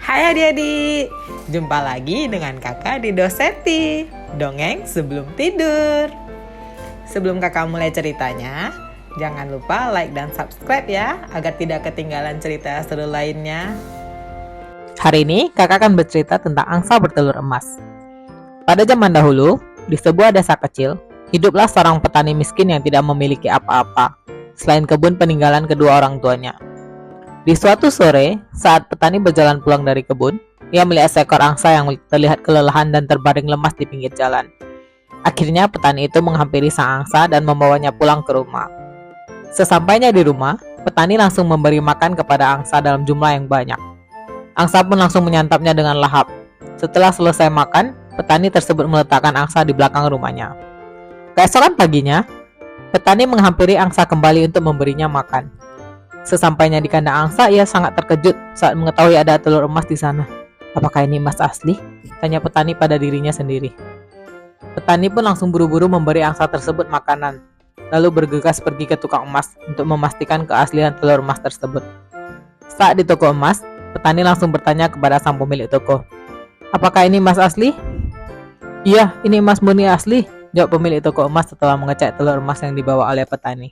Hai adik-adik, jumpa lagi dengan kakak di Doseti, dongeng sebelum tidur. Sebelum kakak mulai ceritanya, jangan lupa like dan subscribe ya, agar tidak ketinggalan cerita seru lainnya. Hari ini kakak akan bercerita tentang angsa bertelur emas. Pada zaman dahulu, di sebuah desa kecil, hiduplah seorang petani miskin yang tidak memiliki apa-apa, selain kebun peninggalan kedua orang tuanya. Di suatu sore, saat petani berjalan pulang dari kebun, ia melihat seekor angsa yang terlihat kelelahan dan terbaring lemas di pinggir jalan. Akhirnya petani itu menghampiri sang angsa dan membawanya pulang ke rumah. Sesampainya di rumah, petani langsung memberi makan kepada angsa dalam jumlah yang banyak. Angsa pun langsung menyantapnya dengan lahap. Setelah selesai makan, petani tersebut meletakkan angsa di belakang rumahnya. Keesokan paginya, petani menghampiri angsa kembali untuk memberinya makan. Sesampainya di kandang angsa, ia sangat terkejut saat mengetahui ada telur emas di sana. Apakah ini emas asli? Tanya petani pada dirinya sendiri. Petani pun langsung buru-buru memberi angsa tersebut makanan, lalu bergegas pergi ke tukang emas untuk memastikan keaslian telur emas tersebut. Saat di toko emas, petani langsung bertanya kepada sang pemilik toko, "Apakah ini emas asli?" "Iya, ini emas murni asli," jawab pemilik toko emas setelah mengecek telur emas yang dibawa oleh petani.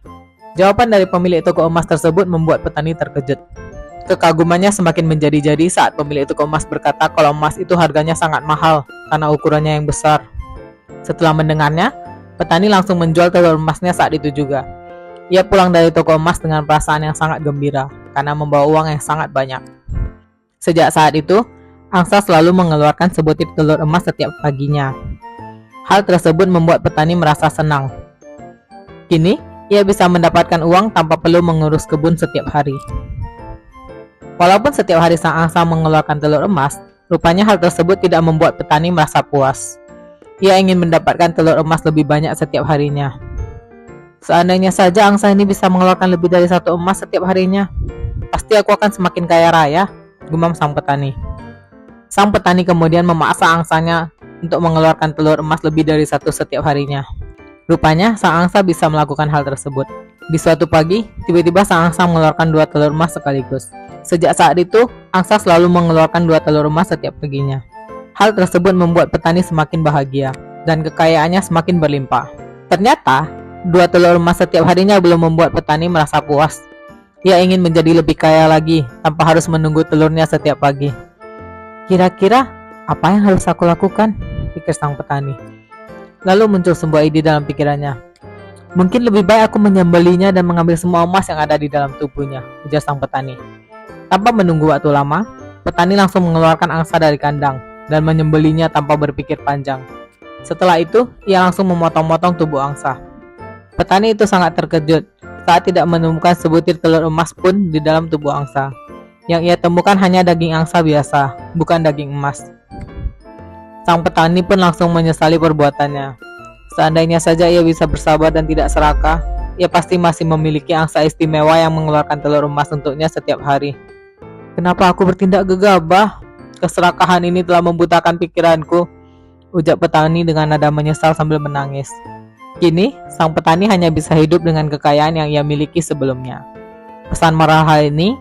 Jawaban dari pemilik toko emas tersebut membuat petani terkejut. Kekagumannya semakin menjadi-jadi saat pemilik toko emas berkata kalau emas itu harganya sangat mahal karena ukurannya yang besar. Setelah mendengarnya, petani langsung menjual telur emasnya saat itu juga. Ia pulang dari toko emas dengan perasaan yang sangat gembira karena membawa uang yang sangat banyak. Sejak saat itu, angsa selalu mengeluarkan sebutir telur emas setiap paginya. Hal tersebut membuat petani merasa senang. Kini, ia bisa mendapatkan uang tanpa perlu mengurus kebun setiap hari. Walaupun setiap hari sang angsa mengeluarkan telur emas, rupanya hal tersebut tidak membuat petani merasa puas. Ia ingin mendapatkan telur emas lebih banyak setiap harinya. Seandainya saja angsa ini bisa mengeluarkan lebih dari satu emas setiap harinya, pasti aku akan semakin kaya raya, gumam sang petani. Sang petani kemudian memaksa angsanya untuk mengeluarkan telur emas lebih dari satu setiap harinya. Rupanya, sang angsa bisa melakukan hal tersebut. Di suatu pagi, tiba-tiba sang angsa mengeluarkan 2 telur emas sekaligus. Sejak saat itu, angsa selalu mengeluarkan 2 telur emas setiap paginya. Hal tersebut membuat petani semakin bahagia, dan kekayaannya semakin berlimpah. Ternyata, 2 telur emas setiap harinya belum membuat petani merasa puas. Ia ingin menjadi lebih kaya lagi, tanpa harus menunggu telurnya setiap pagi. Kira-kira, apa yang harus aku lakukan? Pikir sang petani. Lalu muncul sebuah ide dalam pikirannya. Mungkin lebih baik aku menyembelinya dan mengambil semua emas yang ada di dalam tubuhnya, ujar sang petani. Tanpa menunggu waktu lama, petani langsung mengeluarkan angsa dari kandang dan menyembelinya tanpa berpikir panjang. Setelah itu, ia langsung memotong-motong tubuh angsa. Petani itu sangat terkejut saat tidak menemukan sebutir telur emas pun di dalam tubuh angsa. Yang ia temukan hanya daging angsa biasa, bukan daging emas. Sang petani pun langsung menyesali perbuatannya. Seandainya saja ia bisa bersabar dan tidak serakah, ia pasti masih memiliki angsa istimewa yang mengeluarkan telur emas untuknya setiap hari. Kenapa aku bertindak gegabah? Keserakahan ini telah membutakan pikiranku, ujar petani dengan nada menyesal sambil menangis. Kini, sang petani hanya bisa hidup dengan kekayaan yang ia miliki sebelumnya. Pesan moral hal ini,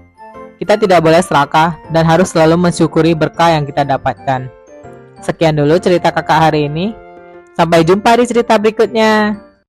kita tidak boleh serakah dan harus selalu mensyukuri berkah yang kita dapatkan. Sekian dulu cerita kakak hari ini. Sampai jumpa di cerita berikutnya.